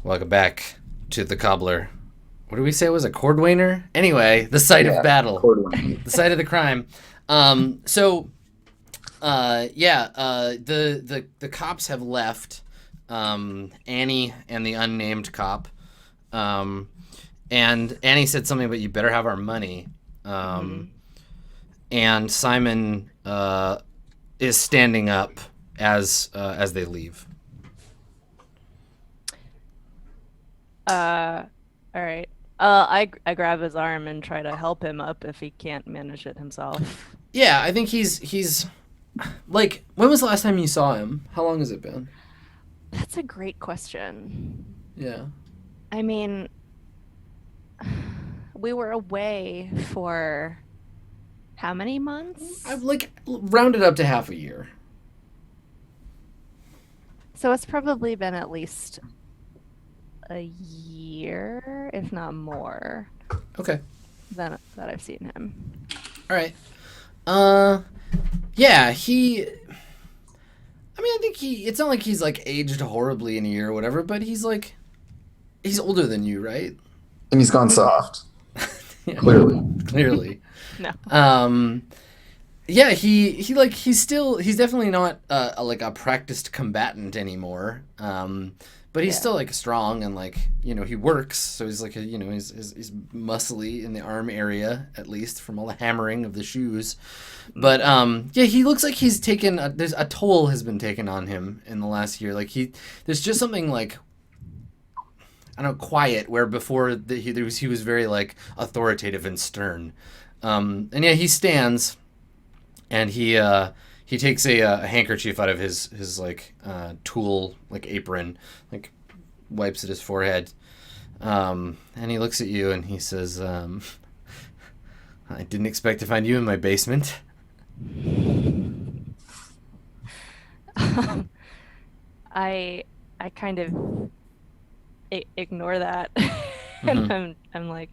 Welcome back to the cobbler. What did we say it was a cordwainer? Anyway, the site of Yeah, battle, accordingly. the site of the crime. The cops have left. Annie and the unnamed cop. Um, and Annie said something about you better have our money. Hmm. And Simon is standing up as they leave. Uh, all right. I grab his arm and try to help him up if he can't manage it himself. Yeah, I think he's like, when was the last time you saw him? How long has it been? That's a great question. Yeah. I mean, we were away for how many I've months? like rounded up to half a year. So it's probably been at least a year, if not more, Okay. than that I've seen him. All right. Uh yeah, I think it's not like he's like aged horribly in a year or whatever, but he's older than you, right? And he's gone Hmm. soft, Yeah. clearly. Clearly. No. Um yeah, he's definitely not like a practiced combatant anymore. But he's Yeah. still like strong and like he works, so he's like he's muscly in the arm area at least from all the hammering of the shoes. But Hmm. yeah, he looks like he's taken there's a toll has been taken on him in the last year. Like there's just something like I don't know, quiet where before he was very like authoritative and stern. And yeah, he stands and he takes a handkerchief out of his like tool like apron, like wipes at his forehead, and he looks at you and he says, "I didn't expect to find you in my basement." I I kind of ignore that, and Mm-hmm. I'm like,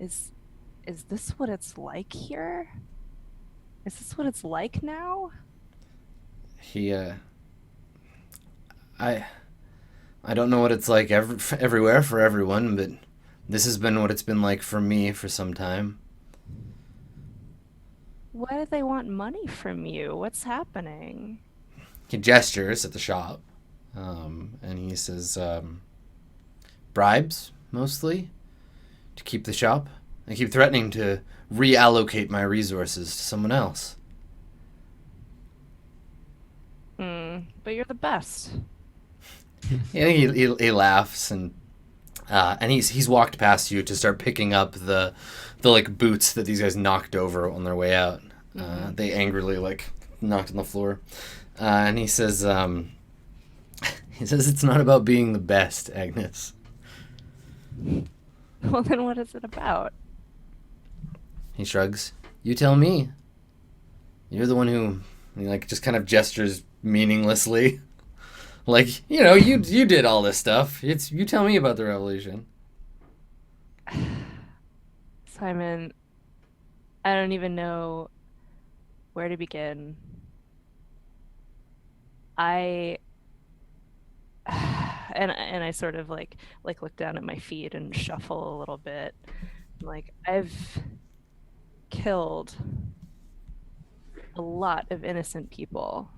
is this what it's like here? Is this what it's like now? He I I don't know what it's like everywhere for everyone, but this has been what it's been like for me for some time. Why do they want money from you? What's happening? He gestures at the shop, and he says, "Bribes mostly to keep the shop. I keep threatening to reallocate my resources to someone else." But you're the best. Yeah, he laughs and he's walked past you to start picking up the like boots that these guys knocked over on their way out. Hmm. They angrily like knocked on the floor, and he says, he says it's not about being the best, Agnes. Well, then what is it about? He shrugs. You tell me. You're the one who like just kind of gestures meaninglessly. Like you did all this stuff. It's you tell me about the revolution. Simon, I don't even know where to begin. I and I sort of like look down at my feet and shuffle a little bit. Like I've killed a lot of innocent people.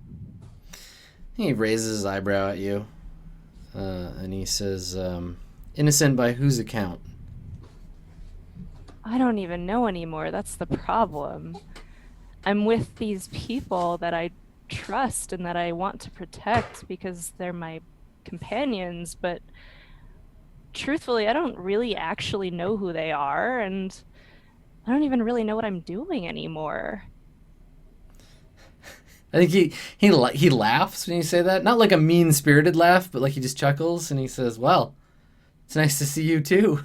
He raises his eyebrow at you, and he says, "Innocent by whose account?" I don't even know anymore. That's the problem. I'm with these people that I trust and that I want to protect because they're my companions, but truthfully, I don't really actually know who they are, and I don't even really know what I'm doing anymore. I think he laughs when you say that, not like a mean spirited laugh, but like he just chuckles and he says, "Well, it's nice to see you too."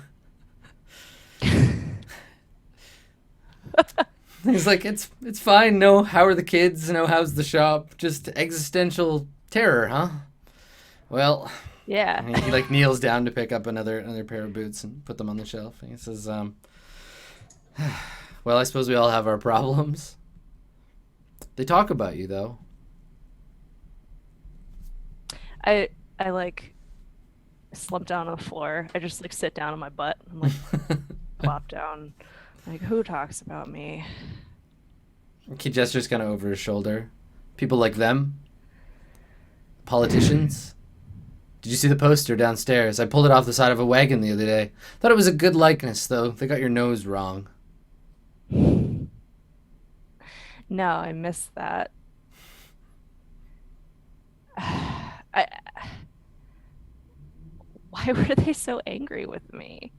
He's like, "It's fine. No, how are the kids? No, how's the shop? Just existential terror, huh?" Well, Yeah. and he like kneels down to pick up another pair of boots and put them on the shelf. And he says, "Well, I suppose we all have our problems. They talk about you though." I like slump down on the floor. I just like sit down on my butt and like plop down. Like, who talks about me? He gestures kind of over his shoulder. People like them? Politicians? Did you see the poster downstairs? I pulled it off the side of a wagon the other day. Thought it was a good likeness, though. They got your nose wrong. No, I missed that. I Why were they so angry with me?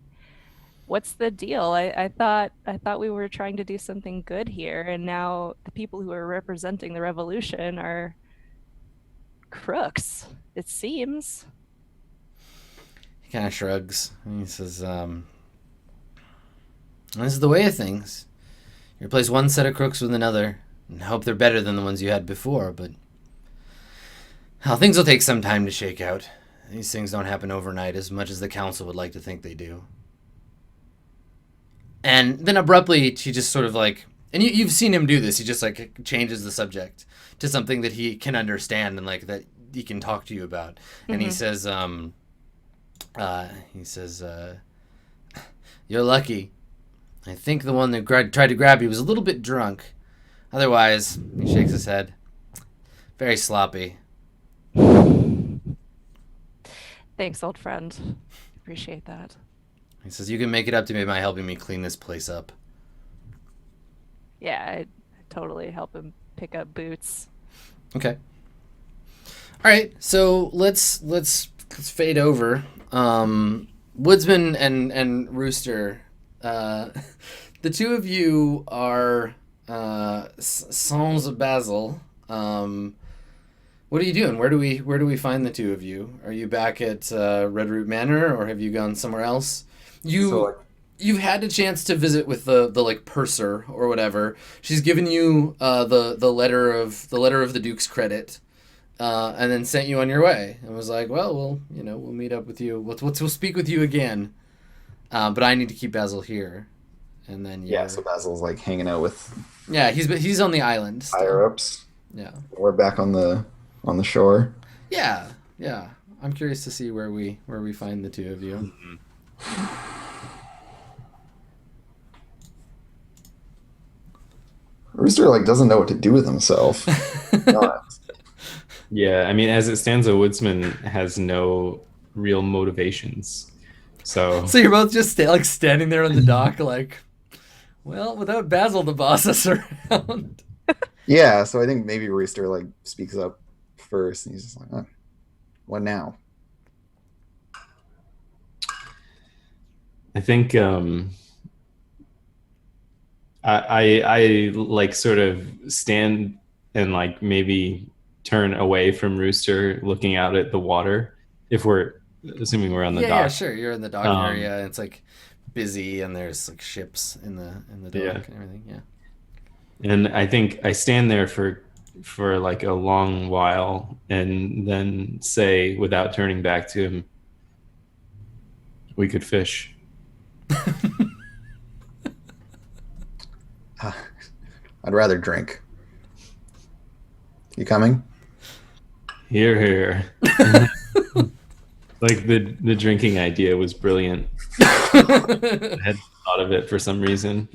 What's the deal? I thought we were trying to do something good here, and now the people who are representing the revolution are crooks, it seems. He kind of shrugs. And he says, this is the way of things. You replace one set of crooks with another, and hope they're better than the ones you had before, but... Hell, things will take some time to shake out. These things don't happen overnight as much as the council would like to think they do. And then abruptly, she just sort of like... And you've seen him do this. He just like changes the subject to something that he can understand and like that he can talk to you about. And he says, you're lucky. I think the one that tried to grab you was a little bit drunk. Otherwise, he shakes his head. Very sloppy. Thanks, old friend. Appreciate that. He says, you can make it up to me by helping me clean this place up. Yeah, I totally help him pick up boots. Okay. All right, so let's fade over. Woodsman and Rooster, the two of you are sans basil. What are you doing? Where do we find the two of you? Are you back at Redroot Manor, or have you gone somewhere else? You've had a chance to visit with the like purser or whatever. She's given you the letter of the Duke's credit, and then sent you on your way and was like, well, we'll meet up with you. We'll speak with you again. But I need to keep Basil here, and then so Basil's like hanging out with he's on the island still. Higher ups. Yeah, we're back on the shore. Yeah. I'm curious to see where we find the two of you. Rooster like doesn't know what to do with himself. Yeah, I mean, as it stands, a woodsman has no real motivations. So you're both just standing there on the dock, like, well, without Basil to boss us around. Yeah, so I think maybe Rooster like speaks up first, and he's just like, what now? I think I like sort of stand and like maybe turn away from Rooster, looking out at the water. If we're assuming we're on the dock. Yeah, sure. You're in the dock area. And it's like busy, and there's like ships in the dock and everything. Yeah. And I think I stand there for like a long while, and then say, without turning back to him, we could fish. I'd rather drink. You coming? Here. Like the drinking idea was brilliant. I had thought of it for some reason.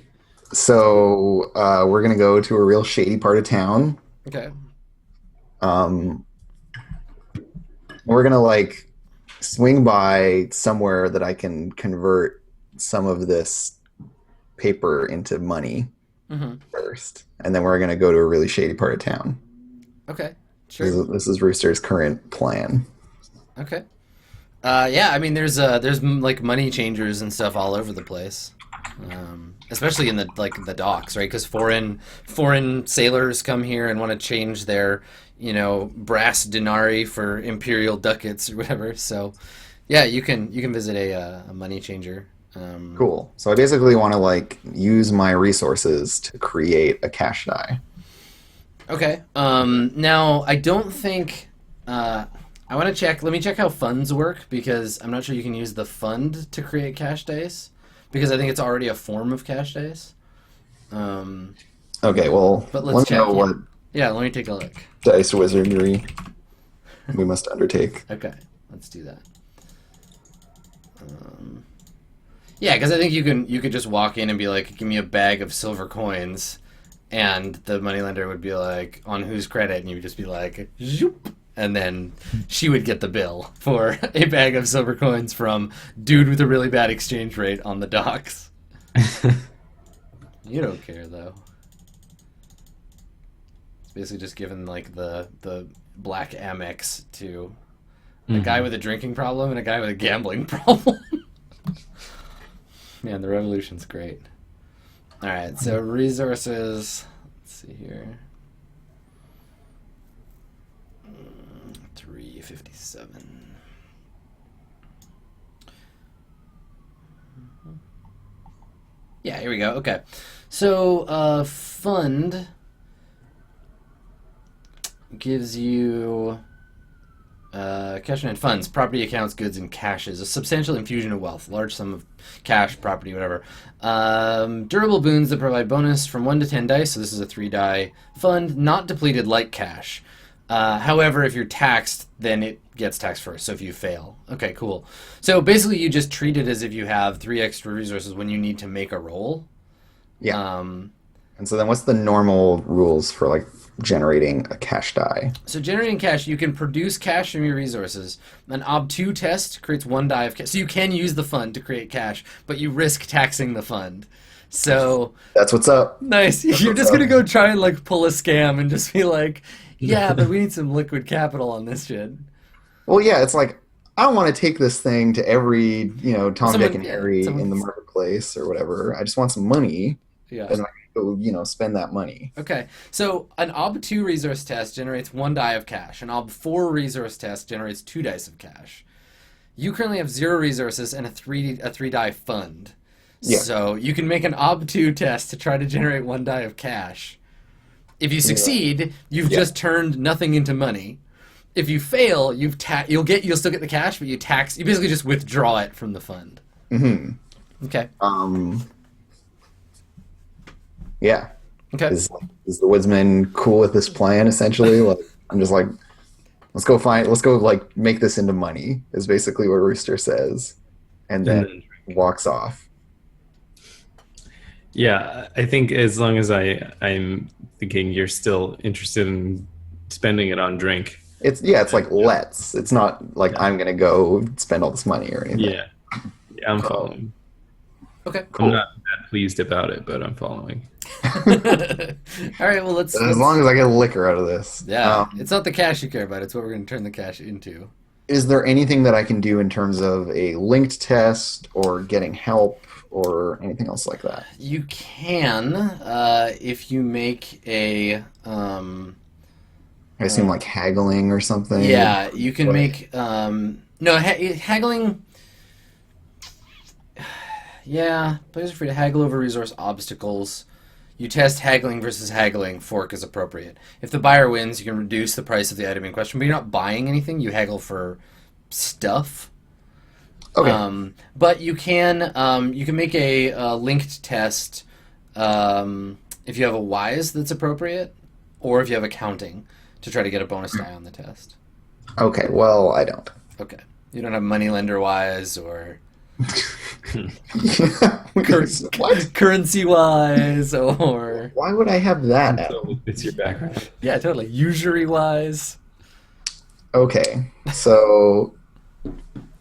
So we're gonna go to a real shady part of town. Okay. We're gonna like swing by somewhere that I can convert some of this paper into money first, and then we're gonna go to a really shady part of town. Okay, sure. This is Rooster's current plan. Okay. Yeah, I mean, there's like money changers and stuff all over the place, especially in the docks, right? Because foreign sailors come here and want to change their brass denarii for imperial ducats or whatever. So, yeah, you can visit a money changer. Cool. So I basically want to like use my resources to create a cash die. Okay. Now I don't think. I want to check. Let me check how funds work, because I'm not sure you can use the fund to create cash dice, because I think it's already a form of cash dice. Okay, well, but let's check. Know what let me take a look. Dice wizardry we must undertake. Okay, let's do that. Yeah, because I think you could just walk in and be like, give me a bag of silver coins, and the moneylender would be like, on whose credit? And you would just be like, zoop, and then she would get the bill for a bag of silver coins from dude with a really bad exchange rate on the docks. You don't care, though. It's basically just giving like the black Amex to a guy with a drinking problem and a guy with a gambling problem. Man, the revolution's great. All right, so resources. Let's see here. 357. Yeah, here we go. Okay. So, fund gives you cash and funds, property accounts, goods, and cashes. A substantial infusion of wealth, large sum of cash, property, whatever. Durable boons that provide bonus from 1 to 10 dice, so this is a 3-die fund, not depleted like cash. However, if you're taxed, then it gets taxed first, so if you fail. Okay, cool. So basically you just treat it as if you have 3 extra resources when you need to make a roll. Yeah. And so then what's the normal rules for like generating a cash die? So generating cash, you can produce cash from your resources. An Ob2 test creates 1 die of cash. So you can use the fund to create cash, but you risk taxing the fund. So that's what's up. Nice. You're just going to go try and like pull a scam and just be like, yeah, but we need some liquid capital on this shit. Well, yeah, it's like, I don't want to take this thing to every, Tom, Dick, and Harry in the marketplace or whatever. I just want some money. Yeah. And I go, spend that money. Okay. So an Ob2 resource test generates 1 die of cash. An Ob4 resource test generates 2 dice of cash. You currently have 0 resources and a 3-die fund. Yeah. So you can make an Ob2 test to try to generate 1 die of cash. If you succeed, you've just turned nothing into money. If you fail, you'll still get the cash, but you basically just withdraw it from the fund. Mm-hmm. Okay. Yeah. Okay. Is the woodsman cool with this plan? Essentially, like I'm just like, let's go like make this into money. Is basically what Rooster says, and then walks off. Yeah, I think as long as I'm thinking you're still interested in spending it on drink. It's like let's. It's not like I'm gonna go spend all this money or anything. Yeah, I'm following. Okay, cool. I'm not that pleased about it, but I'm following. All right, well let's. As long as I get liquor out of this. Yeah, it's not the cash you care about. It's what we're going to turn the cash into. Is there anything that I can do in terms of a linked test or getting help or anything else like that? You can, if you make a. I assume like haggling or something. Yeah, you can make haggling. Yeah, players are free to haggle over resource obstacles. You test haggling versus haggling. Fork is appropriate. If the buyer wins, you can reduce the price of the item in question, but you're not buying anything. You haggle for stuff. Okay. But you can make a linked test if you have a wise that's appropriate, or if you have accounting to try to get a bonus die on the test. Okay. Well, I don't. Okay. You don't have moneylender wise or. What? Currency wise or why would I have that? It's your background. Yeah, totally. Usury wise. Okay, so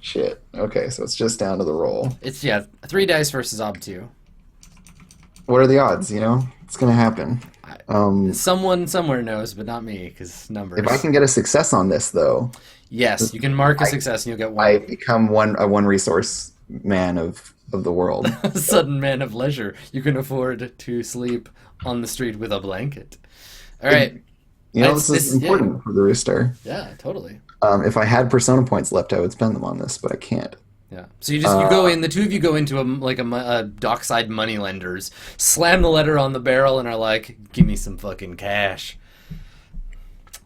shit. Okay, so it's just down to the roll. It's 3 dice versus Ob2. What are the odds? It's gonna happen. Someone somewhere knows, but not me, because numbers. If I can get a success on this, though. Yes, you can mark a success and you'll get 1. I become a one resource man of the world. A sudden man of leisure. You can afford to sleep on the street with a blanket. All right. This is important for the Rooster. Yeah, totally. If I had persona points left, I would spend them on this, but I can't. Yeah. So you go in. The two of you go into a dockside money lenders, slam the letter on the barrel, and are like, "Give me some fucking cash."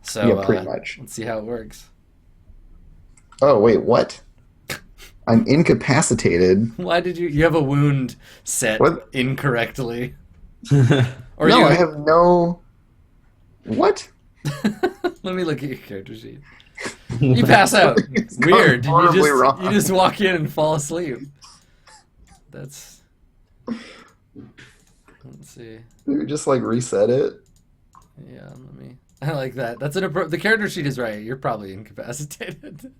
So yeah, pretty much. Let's see how it works. Oh wait, what? I'm incapacitated. Why did you have a wound set incorrectly? Or no, I have no. What? Let me look at your character sheet. You pass out. Weird. You horribly wrong. just walk in and fall asleep. That's. Let's see. You just like reset it. Yeah, let me. I like that. That's the character sheet is right. You're probably incapacitated.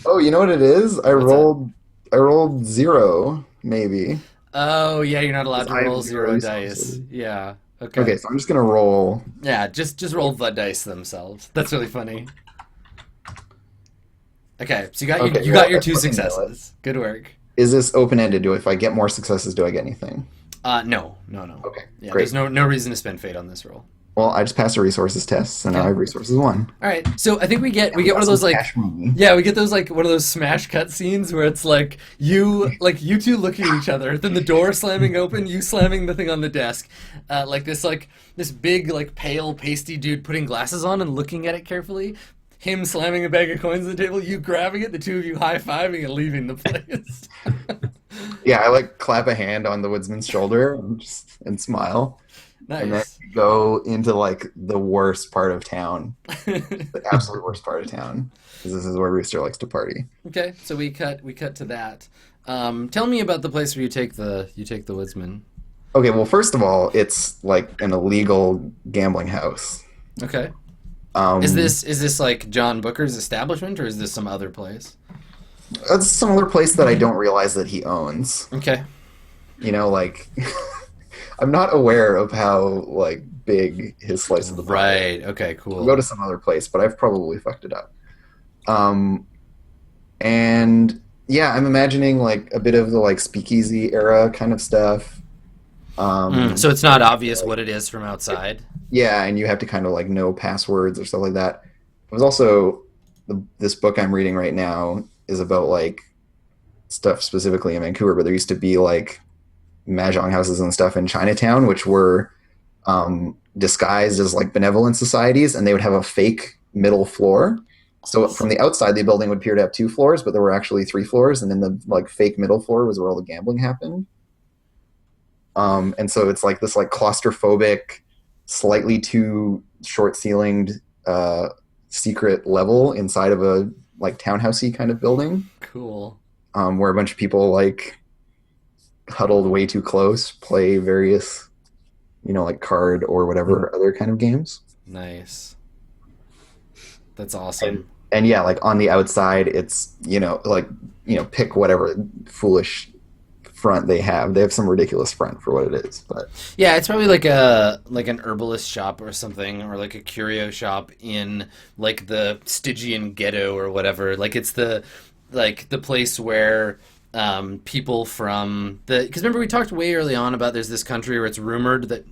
Oh, you know what it is? I What's rolled 0, maybe. Oh yeah, you're not allowed to I have roll 0 resources. dice. Yeah. Okay. Okay, so I'm just gonna roll. Yeah, just roll the dice themselves. That's really funny. Okay, so you got your 2 successes. Good work. Is this open-ended? If I get more successes, do I get anything? No. Okay, Yeah, great. there's no reason to spend fate on this roll. Well, I just passed a resources test, so now I have resources 1. All right, so I think we get one of those like we get those like one of those smash cut scenes where it's like you two looking at each other, then the door slamming open, you slamming the thing on the desk, like this big like pale pasty dude putting glasses on and looking at it carefully, him slamming a bag of coins on the table, you grabbing it, the two of you high-fiving and leaving the place. Yeah, I like clap a hand on the woodsman's shoulder and smile. Nice. And then go into like the worst part of town, the absolute worst part of town, because this is where Rooster likes to party. Okay, so we cut to that. Tell me about the place where you take the woodsman. Okay, well, first of all, it's like an illegal gambling house. Okay. Is this like John Booker's establishment, or is this some other place? It's some other place that I don't realize that he owns. Okay. You know, like I'm not aware of how like big his slice of the pie. Right. Okay. Cool. We'll go to some other place, but I've probably fucked it up. And yeah, I'm imagining like a bit of the like speakeasy era kind of stuff. So it's not obvious what it is from outside. Yeah, and you have to kind of like know passwords or stuff like that. It was also this book I'm reading right now is about like stuff specifically in Vancouver, but there used to be like mahjong houses and stuff in Chinatown, which were disguised as like benevolent societies, and they would have a fake middle floor. So from the outside, the building would appear to have 2 floors, but there were actually 3 floors, and then the like fake middle floor was where all the gambling happened. And so it's like this like claustrophobic, slightly too short-ceilinged secret level inside of a like townhousey kind of building. Cool. Where a bunch of people like huddled way too close, play various, like card or whatever other kind of games. Nice. That's awesome. And yeah, like on the outside, it's, pick whatever foolish front they have. They have some ridiculous front for what it is, but yeah, it's probably like an herbalist shop or something, or like a curio shop in like the Stygian ghetto or whatever. Like it's the place where people from because remember we talked way early on about there's this country where it's rumored that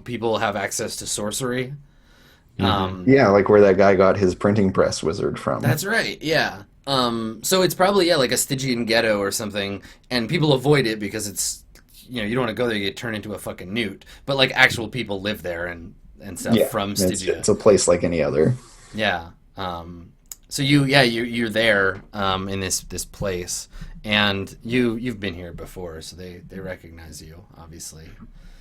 people have access to sorcery. Yeah, like where that guy got his printing press wizard from. That's right. Yeah. So it's probably like a Stygian ghetto or something, and people avoid it because it's you don't want to go there, you get turned into a fucking newt. But like actual people live there and stuff from Stygia. It's a place like any other. Yeah. So you're there in this place, and you've been here before, so they recognize you, obviously.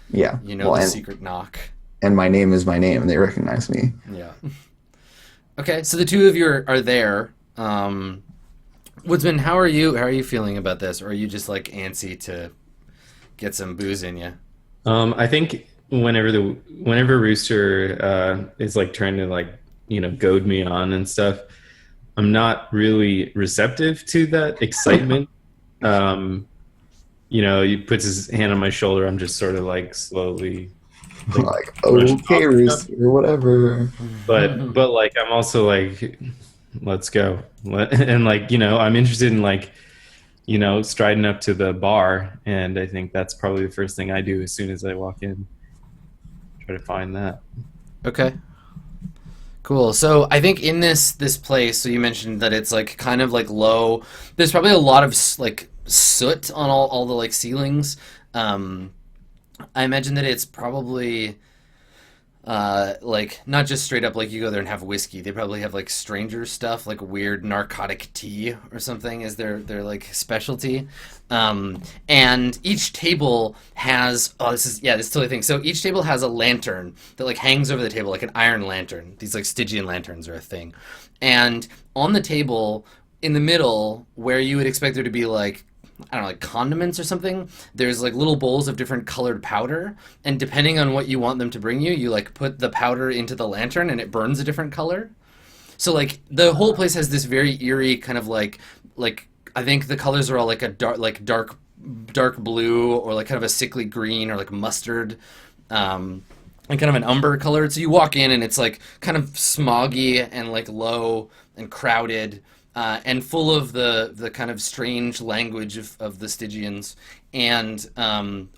Yeah. The secret knock. And my name is my name. They recognize me. Yeah. Okay, so the two of you are there. Woodsman, how are you feeling about this? Or are you just like antsy to get some booze in you? I think whenever Rooster is like trying to like goad me on and stuff, I'm not really receptive to that excitement. He puts his hand on my shoulder. I'm just sort of like slowly like okay, Rooster, or whatever. But like I'm also like, let's go. And like, I'm interested in like, striding up to the bar, and I think that's probably the first thing I do as soon as I walk in. Try to find that. Okay. Cool. So I think in this place, so you mentioned that it's like kind of like low. There's probably a lot of like soot on all the like ceilings. I imagine that it's probably like not just straight up like you go there and have whiskey. They probably have like stranger stuff, like weird narcotic tea or something is their like specialty. And each table has this is totally thing. So each table has a lantern that like hangs over the table, like an iron lantern. These like Stygian lanterns are a thing. And on the table in the middle, where you would expect there to be like, I don't know, like condiments or something, there's like little bowls of different colored powder, and depending on what you want them to bring you, you like put the powder into the lantern and it burns a different color. So like the whole place has this very eerie kind of like I think the colors are all like a dark blue, or like kind of a sickly green, or like mustard, and kind of an umber color. So you walk in and it's like kind of smoggy and like low and crowded, and full of the kind of strange language of the Stygians, and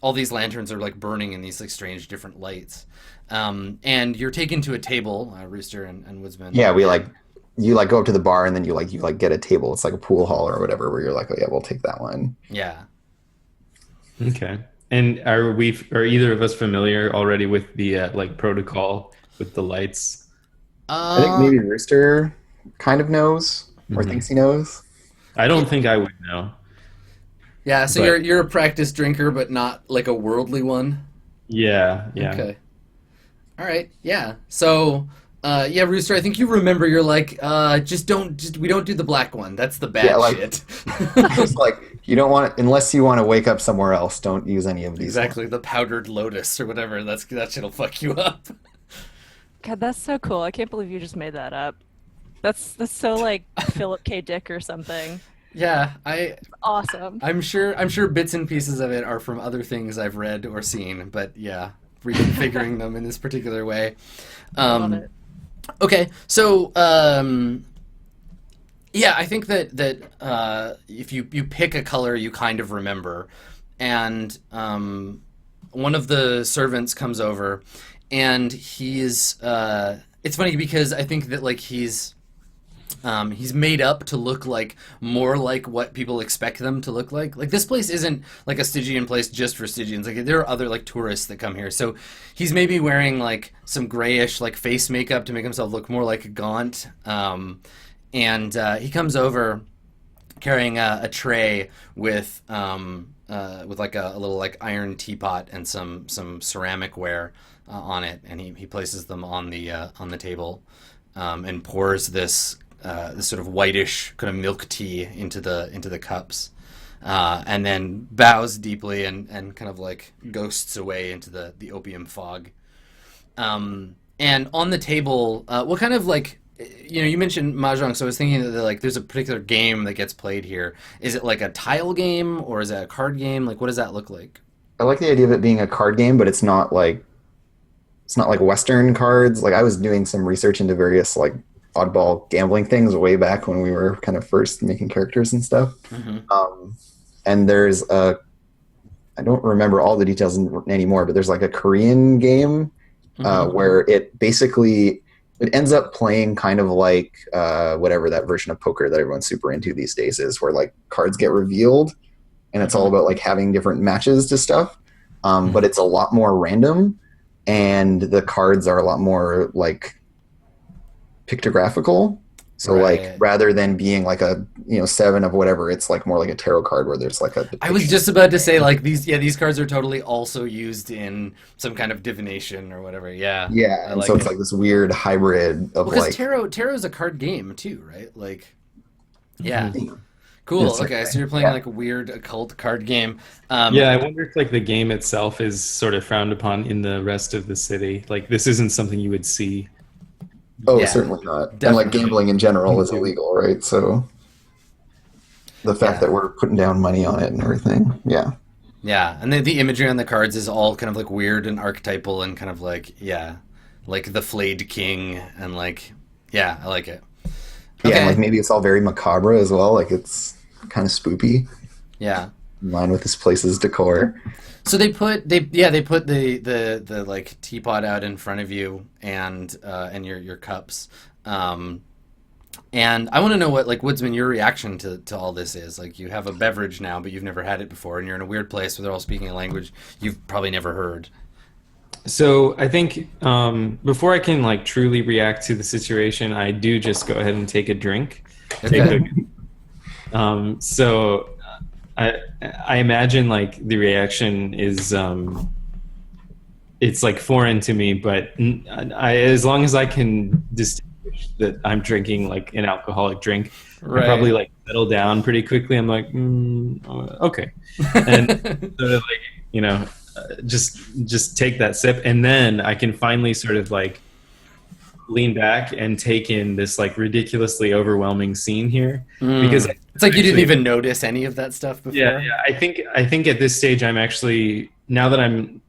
all these lanterns are like burning in these like strange different lights. And you're taken to a table, Rooster and Woodsman. Yeah, you like go up to the bar, and then you like get a table. It's like a pool hall or whatever, where you're like, oh yeah, we'll take that one. Yeah. Okay. And are either of us familiar already with the like protocol with the lights? I think maybe Rooster kind of knows, or thinks he knows. I don't think I would know. Yeah, so But- you're a practiced drinker, but not like a worldly one. Yeah. Okay. All right. Yeah. So, yeah, Rooster, I think you remember. You're like, we don't do the black one. That's the bad Yeah, like- shit. Just like, you don't want, unless you want to wake up somewhere else, don't use any of these. Exactly, the powdered lotus or whatever. That shit'll fuck you up. God, that's so cool. I can't believe you just made that up. That's so like Philip K. Dick or something. Yeah, Awesome. I'm sure bits and pieces of it are from other things I've read or seen, but yeah, reconfiguring them in this particular way. Love it. Okay, so yeah, I think that if you pick a color you kind of remember, and one of the servants comes over, and he's it's funny because I think that like he's made up to look like more like what people expect them to look like. Like this place isn't like a Stygian place just for Stygians. Like there are other like tourists that come here. So he's maybe wearing like some grayish like face makeup to make himself look more like Gaunt. And he comes over carrying a tray with like a little like iron teapot and some ceramic ware on it, and he places them on the table, and pours this sort of whitish kind of milk tea into the cups, and then bows deeply and kind of like ghosts away into the opium fog. And on the table, what kind of like, you mentioned mahjong, so I was thinking that like there's a particular game that gets played here. Is it like a tile game, or is it a card game? Like what does that look like? I like the idea of it being a card game, but it's not like Western cards. Like I was doing some research into various like oddball gambling things way back when we were kind of first making characters and stuff. Mm-hmm. And there's I don't remember all the details anymore, but there's like a Korean game where it ends up playing kind of like whatever that version of poker that everyone's super into these days is, where like cards get revealed and it's all about like having different matches to stuff. But it's a lot more random, and the cards are a lot more like pictographical. So Right. like rather than being like a 7 of whatever, it's like more like a tarot card where there's like a I was just about to say like these cards are totally also used in some kind of divination or whatever. Yeah. yeah, I and like so it's it. like this weird hybrid of Because like tarot is a card game too, right? Like, yeah, Mhm. cool. Yes, Okay, so you're playing like a weird occult card game. Yeah, I wonder if like the game itself is sort of frowned upon in the rest of the city. Like this isn't something you would see. Oh, Yeah, certainly not. And definitely. like gambling in general is illegal, right? So the fact Yeah. that we're putting down money on it and everything, yeah. Yeah, and the imagery on the cards is all kind of like weird and archetypal and kind of like like the flayed king and like I like it. Yeah, Okay. and like maybe it's all very macabre as well. Like it's kind of spoopy Yeah. in line with this place's decor. So they put the like teapot out in front of you and your cups, and I want to know what like Woodsman, your reaction to all this is. Like you have a beverage now, but you've never had it before, and you're in a weird place where they're all speaking a language you've probably never heard. So I think before I can like truly react to the situation, I do just go ahead and take a drink. Okay. So I imagine like the reaction is it's like foreign to me, but as long as I can distinguish that I'm drinking like an alcoholic drink. Right. I probably like settle down pretty quickly. I'm like, okay, and sort of like, you know, just take that sip, and then I can finally sort of like lean back and take in this like ridiculously overwhelming scene here, because it's like you didn't actually- even notice any of that stuff before. yeah. I think at this stage I'm actually, now that I'm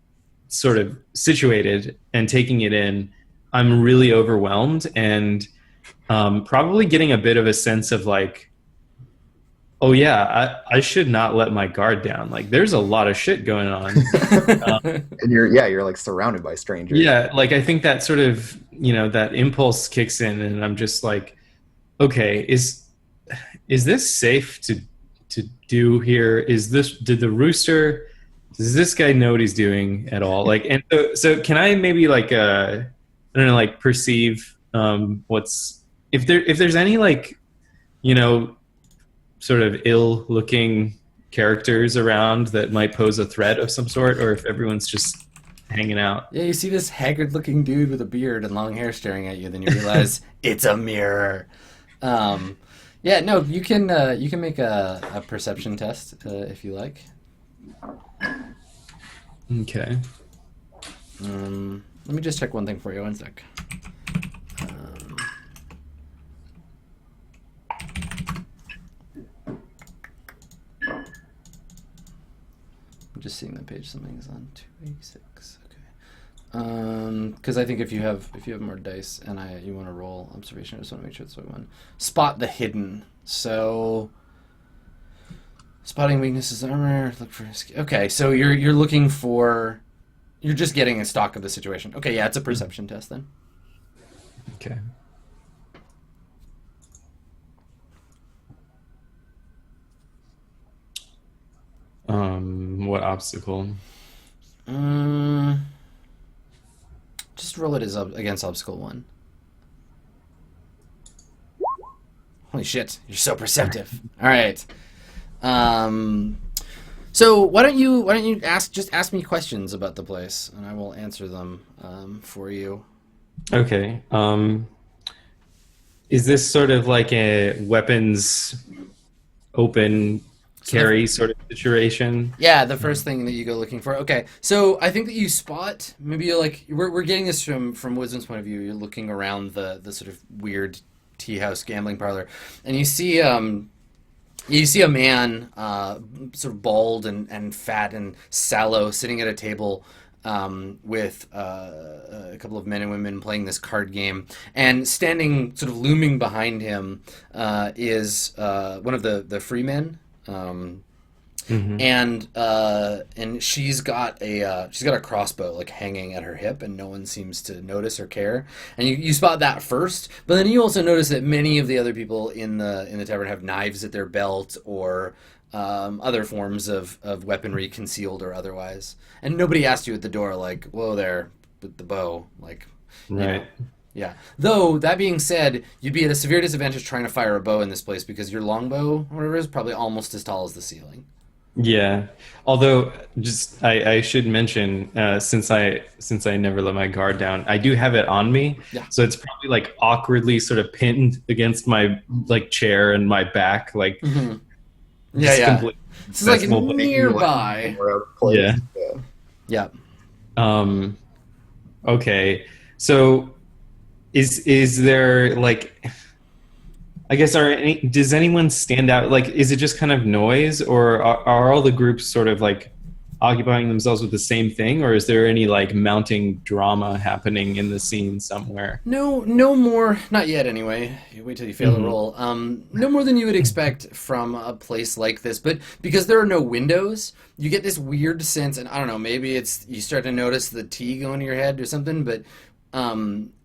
sort of situated and taking it in, I'm really overwhelmed and probably getting a bit of a sense of like, oh yeah, I should not let my guard down. Like there's a lot of shit going on. And you're like surrounded by strangers. Yeah, like I think that sort of, you know, that impulse kicks in, and I'm just like, okay, is this safe to do here? Does this guy know what he's doing at all? Like, and so can I maybe like I don't know, like perceive what's, if there's any like, you know, sort of ill looking characters around that might pose a threat of some sort, or if everyone's just hanging out. Yeah, you see this haggard-looking dude with a beard and long hair staring at you, then you realize it's a mirror. Yeah, no, you can make a perception test if you like. Okay. Let me just check one thing for you. One sec. I'm just seeing the page something's on 286. Okay. Because I think if you have more dice and you want to roll observation, I just want to make sure it's the right one. Spot the hidden. So spotting weaknesses, armor. Look for. Okay, so you're looking for. You're just getting a stock of the situation. Okay, yeah, it's a perception test then. Okay. What obstacle? Just roll it as against obstacle 1. Holy shit, you're so perceptive. All right. So why don't you ask me questions about the place, and I will answer them for you. Okay. Is this sort of like a weapons open carry sort of situation? Yeah, the first thing that you go looking for. Okay, so I think that you spot, maybe you're like, we're getting this from Wisdom's point of view. You're looking around the sort of weird tea house gambling parlor, and you see a man, sort of bald and fat and sallow, sitting at a table with a couple of men and women playing this card game, and standing, sort of looming behind him, is one of the free men. And she's got a crossbow like hanging at her hip, and no one seems to notice or care. And you spot that first, but then you also notice that many of the other people in the tavern have knives at their belt or other forms of weaponry, concealed or otherwise. And nobody asked you at the door like, "Whoa there with the bow," like, Right. know. Yeah. Though, that being said, you'd be at a severe disadvantage trying to fire a bow in this place because your longbow, or whatever, is probably almost as tall as the ceiling. Yeah. Although, just I should mention, since I never let my guard down, I do have it on me. Yeah. So it's probably like awkwardly sort of pinned against my like chair and my back, like. Mm-hmm. just Yeah. complete- It's like accessible, but- nearby. We're out of place. Yeah. Yeah. Okay. So is there like, I guess, does anyone stand out? Like, is it just kind of noise, or are all the groups sort of like occupying themselves with the same thing, or is there any like mounting drama happening in the scene somewhere? No more. Not yet, anyway. You wait till you fail the roll. No more than you would expect from a place like this. But because there are no windows, you get this weird sense, and I don't know, maybe it's you start to notice the tea going to your head or something, but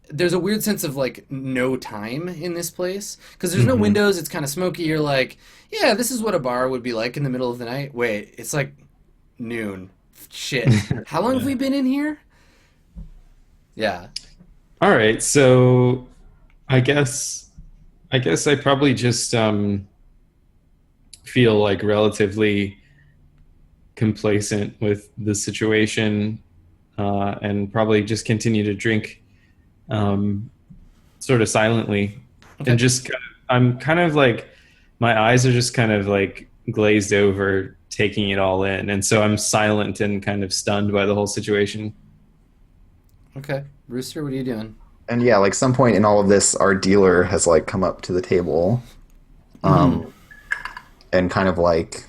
there's a weird sense of like no time in this place because there's no windows. It's kind of smoky. You're like, yeah, this is what a bar would be like in the middle of the night. Wait, it's like noon. Shit. How long have we been in here? Yeah. All right. So I guess I probably just feel like relatively complacent with the situation, and probably just continue to drink sort of silently, Okay. and just I'm kind of like my eyes are just kind of like glazed over, taking it all in, and so I'm silent and kind of stunned by the whole situation. Okay. Rooster, what are you doing? And yeah, like some point in all of this, our dealer has like come up to the table, Mm-hmm. and kind of like,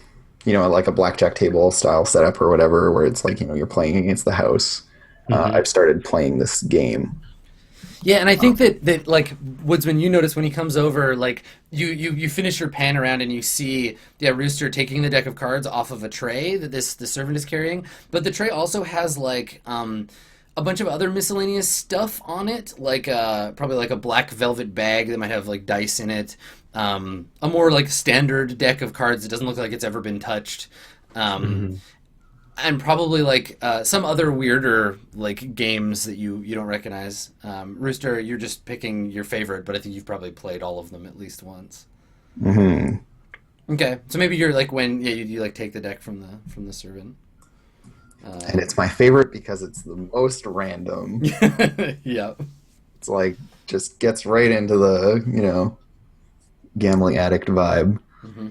like a blackjack table style setup or whatever, where it's like, you're playing against the house. Hmm. I've started playing this game. Yeah, and I think that like Woodsman, you notice when he comes over, like you finish your pan around and you see Rooster taking the deck of cards off of a tray that the servant is carrying, but the tray also has like a bunch of other miscellaneous stuff on it, like probably like a black velvet bag that might have like dice in it, a more like standard deck of cards that doesn't look like it's ever been touched. Um, Hmm. and probably like some other weirder like games that you don't recognize. Rooster, you're just picking your favorite, but I think you've probably played all of them at least once. Hmm. Okay, so maybe you're like when you like take the deck from the servant. And it's my favorite because it's the most random. Yeah. It's like just gets right into the, gambling addict vibe. Hmm.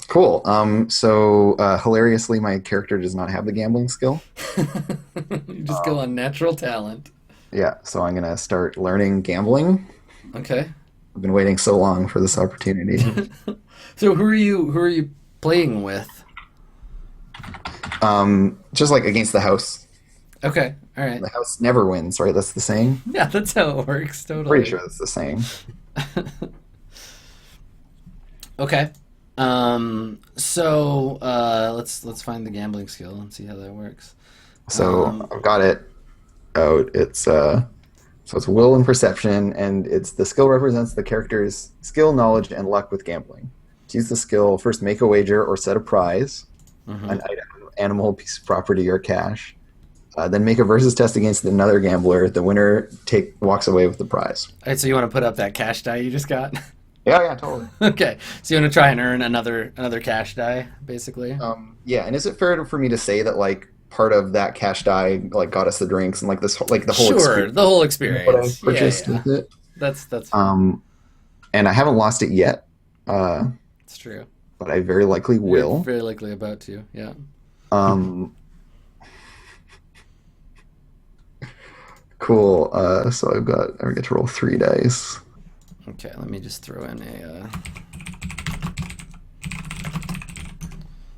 Cool. So hilariously, my character does not have the gambling skill. You just go on natural talent. Yeah, so I'm gonna start learning gambling. Okay. I've been waiting so long for this opportunity. So who are you playing with? Just like against the house. Okay. All right. The house never wins, right? That's the saying. Yeah, that's how it works. Pretty Totally. sure that's the saying. Okay. So let's find the gambling skill and see how that works. So I've got it out. It's will and perception, and it's the skill represents the character's skill, knowledge, and luck with gambling. To use the skill, first make a wager or set a prize, Mhm. an item, animal, piece of property, or cash. Then make a versus test against another gambler. The winner walks away with the prize. All right, so you want to put up that cash die you just got? Yeah, yeah, totally. Okay. So you want to try and earn another cash die, basically? Yeah, and is it fair for me to say that like part of that cash die like got us the drinks and like like the whole Sure, experience the whole what I experience. Yeah, purchased yeah. with it? That's fine. And I haven't lost it yet, It's true. but I very likely You're will. very likely about to. Yeah. Um, cool. So I get to roll 3 dice. Okay, let me just throw in a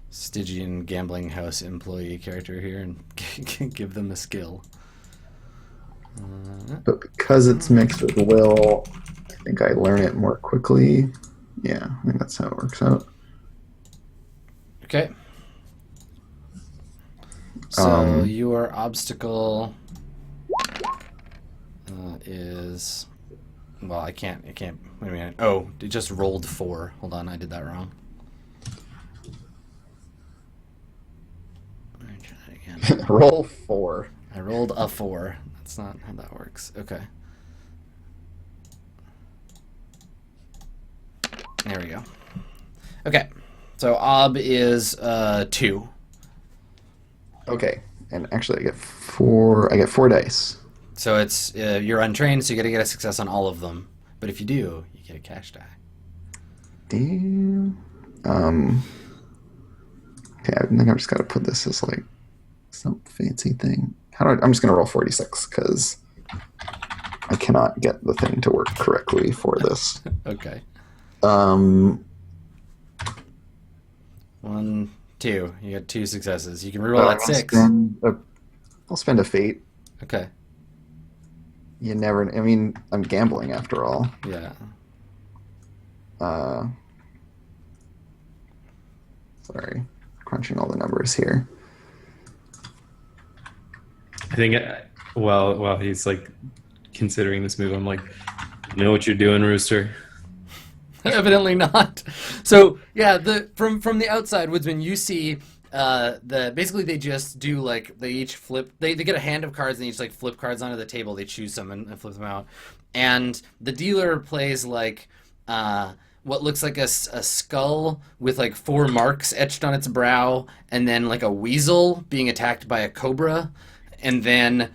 Stygian gambling house employee character here and give them a skill. But because it's mixed with will, I think I learn it more quickly. Yeah, I think that's how it works out. Okay. So your obstacle is, well, I can't. Wait a minute. Oh, it just rolled 4. Hold on, I did that wrong. Let me try that again. Roll 4. I rolled a 4. That's not how that works. Okay. There we go. Okay. So Ob is 2. Okay, and actually I get 4. I get 4 dice. So it's you're untrained, so you got to get a success on all of them. But if you do, you get a cash die. Damn. Okay, I think I've just got to put this as like some fancy thing. I'm just gonna roll 46 because I cannot get the thing to work correctly for this. Okay. Um, 1, 2. You got 2 successes. You can reroll that 6. I'll spend a fate. Okay. You never. I mean, I'm gambling after all. Yeah. Sorry, crunching all the numbers here. I think while he's like considering this move, I'm like, you know what you're doing, Rooster? Evidently not. So yeah, from the outside, Woodsman, you see basically they just do like they each flip they get a hand of cards and they each like flip cards onto the table. They choose some and flip them out, and the dealer plays like what looks like a skull with like 4 marks etched on its brow, and then like a weasel being attacked by a cobra, and then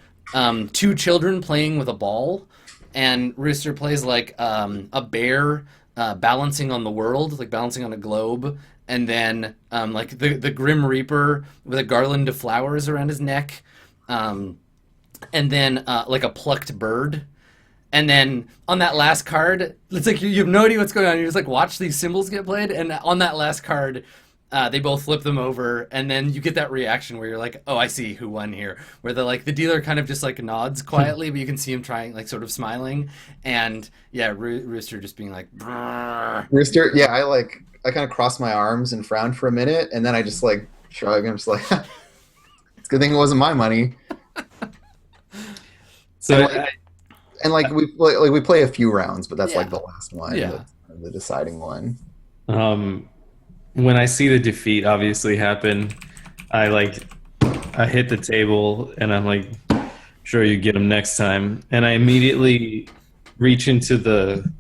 two children playing with a ball, and Rooster plays like a bear balancing on the world, like balancing on a globe, and then like the Grim Reaper with a garland of flowers around his neck, and then like a plucked bird. And then on that last card, it's like you have no idea what's going on. You just like watch these symbols get played, and on that last card, they both flip them over, and then you get that reaction where you're like, "Oh, I see who won here." Where the dealer kind of just like nods quietly, but you can see him trying, like sort of smiling, and yeah, Rooster just being like, "Brrr." Rooster, yeah, I kind of crossed my arms and frowned for a minute, and then I just like shrug. I'm just like, it's a good thing it wasn't my money. So And we play a few rounds, but that's Yeah. like the last one, Yeah. that's the deciding one. when I see the defeat obviously happen, I hit the table and I'm like, sure, you get them next time. And I immediately reach into the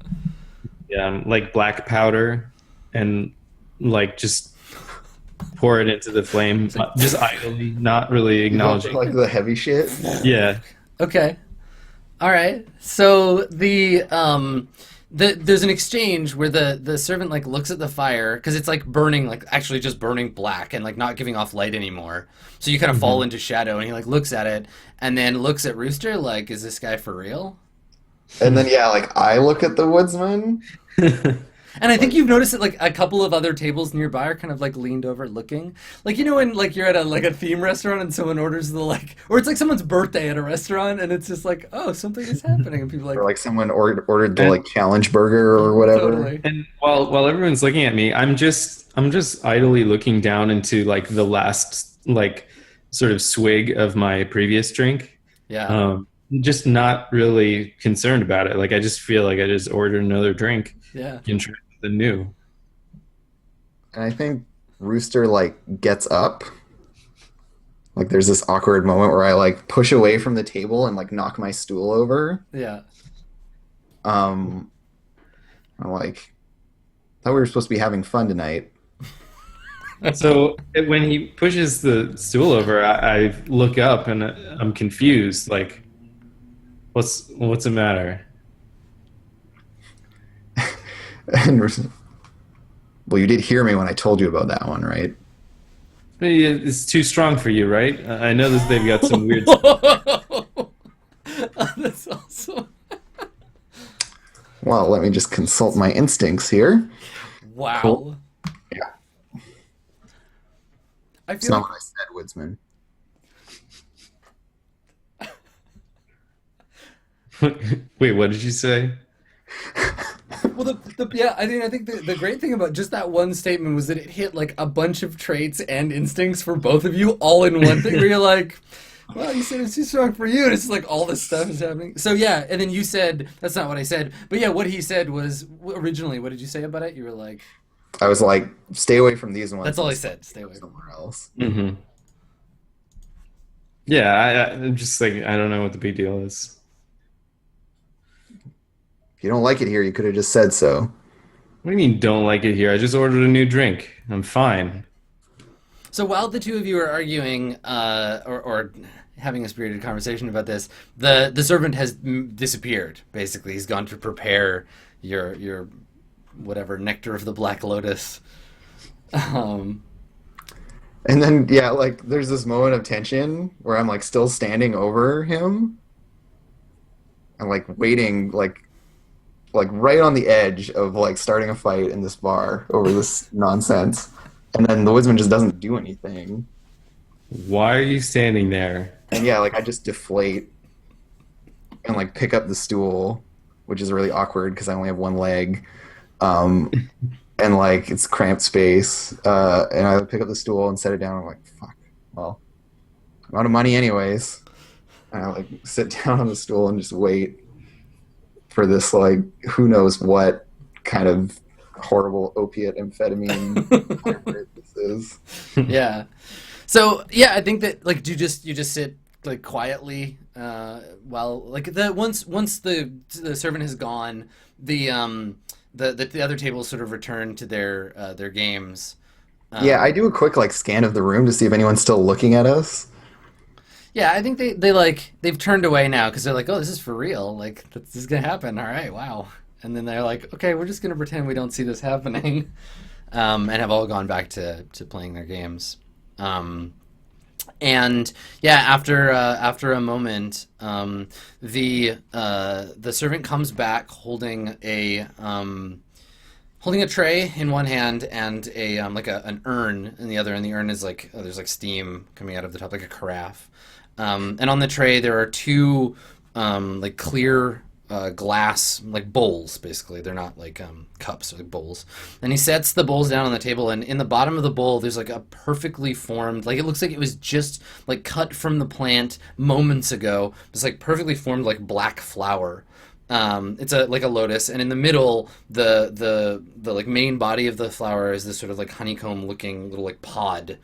like black powder and like just pour it into the flame, just idly, not really acknowledging. Like the heavy shit. Yeah. Okay. All right. So there's an exchange where the servant like looks at the fire because it's like burning, like actually just burning black and like not giving off light anymore. So you kind of fall into shadow, and he like looks at it and then looks at Rooster like, is this guy for real? And then like I look at the woodsman. And I think you've noticed that like a couple of other tables nearby are kind of like leaned over looking. Like, you know, when like you're at a theme restaurant and someone orders the like, or it's like someone's birthday at a restaurant and it's just like, oh, something is happening, and people like, Or like someone ordered the like challenge burger or whatever. totally. And while everyone's looking at me, I'm just idly looking down into like the last like sort of swig of my previous drink. Yeah. Just not really concerned about it. Like I just feel like I just ordered another drink. Yeah. And try the new. And I think Rooster like gets up. Like there's this awkward moment where I like push away from the table and like knock my stool over. Yeah. I'm like, thought we were supposed to be having fun tonight. So when he pushes the stool over, I look up and I'm confused. Like, what's the matter? And well, you did hear me when I told you about that one, right? It's too strong for you, right? I know that they've got some weird. That's awesome. Well, let me just consult my instincts here. Wow. Cool. Yeah. I It's feel not like what I said, woodsman. Wait, what did you say? well, I think the great thing about just that one statement was that it hit like a bunch of traits and instincts for both of you all in one thing. Where you're like, well, you said it's too strong for you, and it's like all this stuff is happening. So yeah, and then you said that's not what I said, but yeah, what he said was originally. What did you say about it? You were like, I was like, stay away from these ones. that's all I said. Stay away. Somewhere else. Mm-hmm. Yeah, I'm just like, I don't know what the big deal is. If you don't like it here, you could have just said so. What do you mean don't like it here? I just ordered a new drink. I'm fine. So while the two of you are arguing, or having a spirited conversation about this, the servant has disappeared. Basically, he's gone to prepare your whatever nectar of the Black Lotus. And then like there's this moment of tension where I'm like still standing over him. I'm like waiting, like right on the edge of like starting a fight in this bar over this nonsense. And then the woodsman just doesn't do anything. Why are you standing there? And like I just deflate and like pick up the stool, which is really awkward because I only have one leg. And like it's cramped space. And I pick up the stool and set it down. I'm like, fuck, well, I'm out of money anyways. And I like sit down on the stool and just wait for this like who knows what kind of horrible opiate amphetamine whatever this is. Yeah. So yeah, I think that like you just sit like quietly while like once the servant has gone, the other tables sort of return to their games. Yeah, I do a quick like scan of the room to see if anyone's still looking at us. Yeah, I think they've turned away now because they're like, oh, this is for real. Like this is gonna happen. All right, wow. And then they're like, okay, we're just gonna pretend we don't see this happening, and have all gone back to playing their games. And yeah, after a moment, the servant comes back holding a tray in one hand and a like an urn in the other, and the urn is like there's like steam coming out of the top, like a carafe. And on the tray there are two like clear glass like bowls. Basically, they're not like cups, they're like bowls. And he sets the bowls down on the table, and in the bottom of the bowl there's like a perfectly formed, like it looks like it was just like cut from the plant moments ago. It's like perfectly formed like black flower. It's like a lotus, and in the middle, the like main body of the flower is this sort of like honeycomb looking little like pod.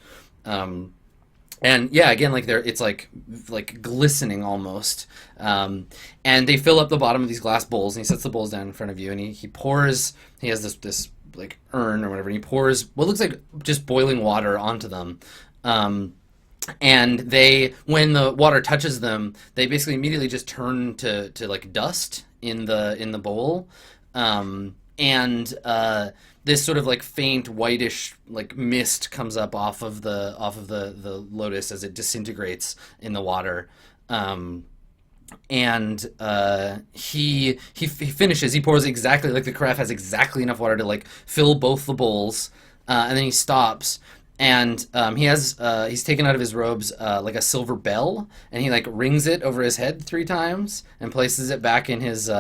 And yeah, again, like it's like glistening almost. And they fill up the bottom of these glass bowls, and he sets the bowls down in front of you, and he pours. He has this like urn or whatever, and he pours what looks like just boiling water onto them. And when the water touches them, they basically immediately just turn to like dust in the bowl. This sort of like faint whitish like mist comes up off of the lotus as it disintegrates in the water. He finishes. He pours exactly like the carafe has exactly enough water to like fill both the bowls, and then he stops. And he's taken out of his robes like a silver bell, and he like rings it over his head 3 times and places it back in his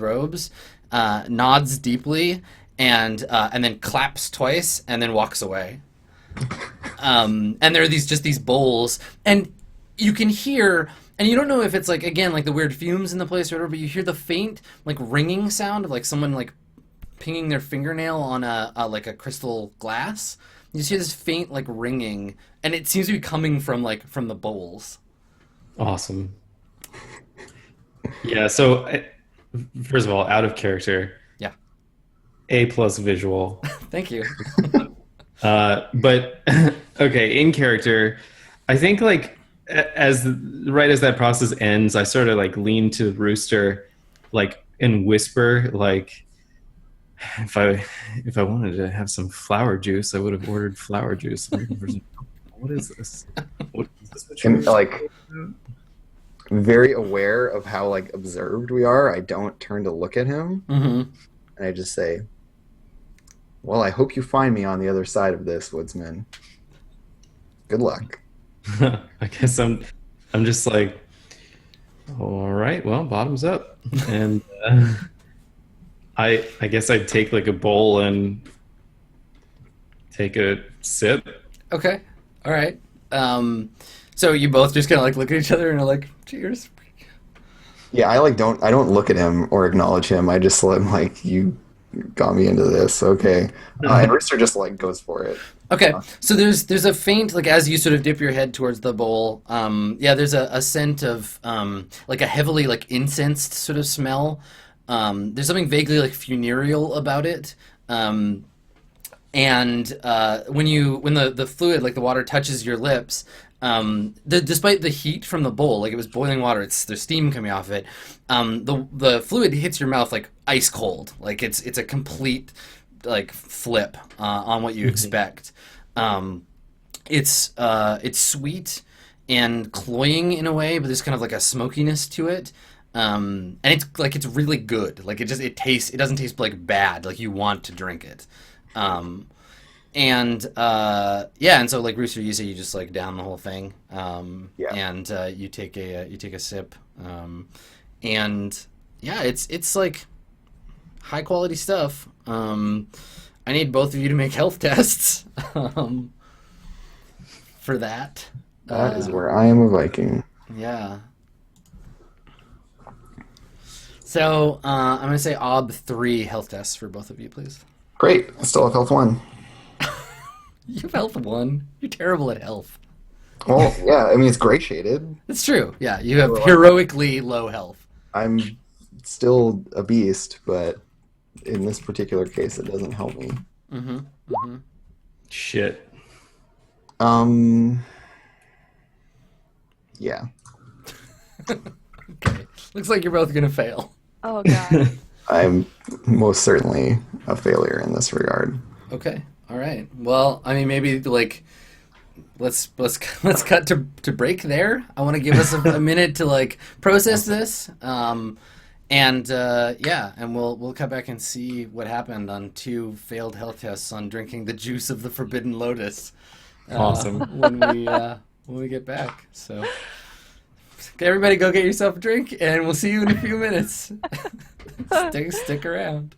robes, nods deeply, and then claps twice and then walks away. And there are these bowls, and you can hear, and you don't know if it's like again like the weird fumes in the place or whatever, but you hear the faint like ringing sound of like someone like pinging their fingernail on a like a crystal glass. You just hear this faint like ringing, and it seems to be coming from the bowls. Awesome. Yeah. So first of all, out of character. Yeah. A+ visual. Thank you. But okay, in character, I think like as that process ends, I sort of like lean to Rooster, like and whisper like, if I wanted to have some flower juice, I would have ordered flower juice. What is this? What is this? And like very aware of how like observed we are, I don't turn to look at him, and I just say, "Well, I hope you find me on the other side of this, woodsman. Good luck." I guess I'm just like, all right, well, bottoms up, and. I guess I'd take like a bowl and take a sip. Okay. All right. So you both just kind of like look at each other and are like, cheers. Yeah, I don't look at him or acknowledge him. I just let him like, you got me into this. Okay. And Rooster just like goes for it. Okay. So there's a faint, like as you sort of dip your head towards the bowl, there's a scent of like a heavily like incensed sort of smell. There's something vaguely like funereal about it, and when the fluid, like the water, touches your lips, despite the heat from the bowl, like it was boiling water, there's steam coming off of it. The fluid hits your mouth like ice cold, like it's a complete like flip on what you expect. It's sweet and cloying in a way, but there's kind of like a smokiness to it. And it's really good. Like it doesn't taste like bad. Like you want to drink it. And so like Rooster, you say you just like down the whole thing. And you take a sip. And yeah, it's like high quality stuff. I need both of you to make health tests for that. That is where I am a Viking. Yeah. So I'm going to say OB 3 health tests for both of you, please. Great. I still have health 1. You have health 1. You're terrible at health. Well, yeah, I mean, it's gray shaded. It's true. Yeah, you have heroically low health. I'm still a beast, but in this particular case, it doesn't help me. Shit. Yeah. Okay. Looks like you're both gonna fail. Oh god. I'm most certainly a failure in this regard. Okay. All right. Well, I mean, maybe like let's cut to break there. I want to give us a minute to like process this. And we'll cut back and see what happened on 2 failed health tests on drinking the juice of the forbidden lotus. Awesome. When we get back. So, okay, everybody, go get yourself a drink, and we'll see you in a few minutes. Stick around.